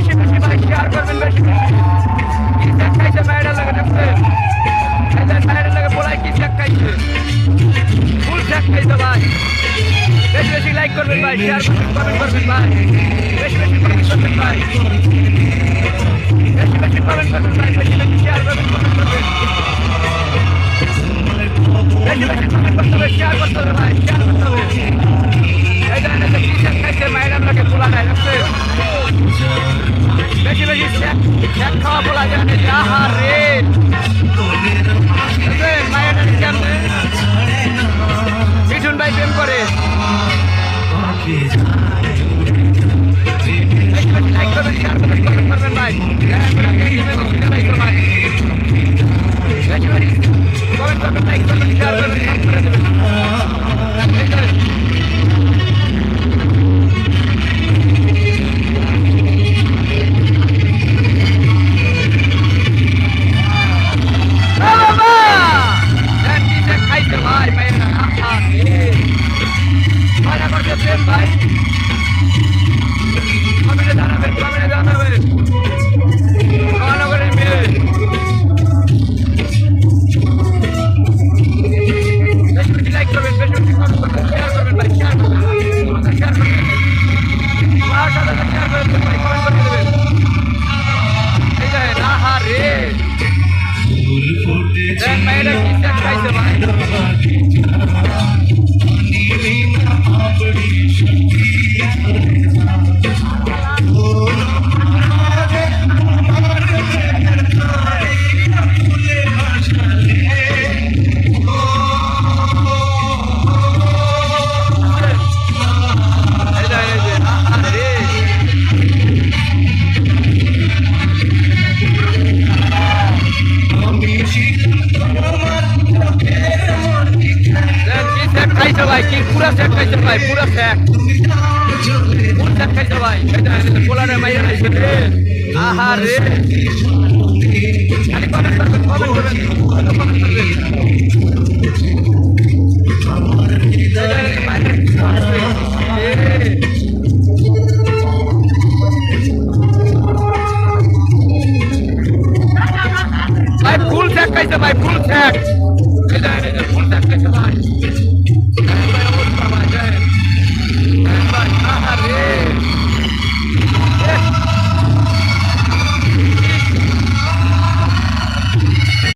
বেশি বেশি ভাই শেয়ার করবেন বেশি কি চেক খাইছে মায়েরা লাগে দেখছেন মায়েরা লাগে বলাই কি চেক খাইছে ফুল চেক খাইছে ভাই বেশি বেশি লাইক করবেন ভাই শেয়ার করবেন কমেন্ট করবেন ভাই বেশি বেশি কমেন্ট করবেন ভাই বেশি বেশি কমেন্ট করবেন ভাই বেশি বেশি শেয়ার করবেন কমেন্ট করবেন বেশি বেশি কমেন্ট করতে হবে শেয়ার করতে হবে ভাই শেয়ার করতে হবে এই জানেন যে কি চেক খাইছে মায়েরা লাগে বলা নাই দেখছেন বেশি বেশি চেক খাওয়া বলা যায় না আহারে মায়েরা কেমনে মিঠুন ভাই প্রেম করে লাইক করবেন শেয়ার করবেন কমেন্ট করবেন ভাই কমেন্ট করবেন লাইক করবেন শেয়ার করবেন করে দেবেন ভাই মায়েরা মজা করছে প্রেম ভাই কমেন্টে জানাবেন মহানগরের মেয়ে বেশি বেশি লাইক করবেন বেশি বেশি কমেন্ট করবেন শেয়ার করবেন ভাই শেয়ার করবেন শেয়ার করবেন শেয়ার করবেন ভাই কমেন্ট করে দেবেন এই যে আহা রে মায়েরা কি চেক খাইছে ভাই খাইছে ভাই কি পুরা চেক খাইছে ভাই পুরা চেক ফুল চেক খাইছে ভাই পোলারে মাইয়া খাইছে রে আহা রে খালি কমেন্ট করবেন কমেন্ট করবেন ভাই ফুল চেক খাইছে ভাই ফুল চেক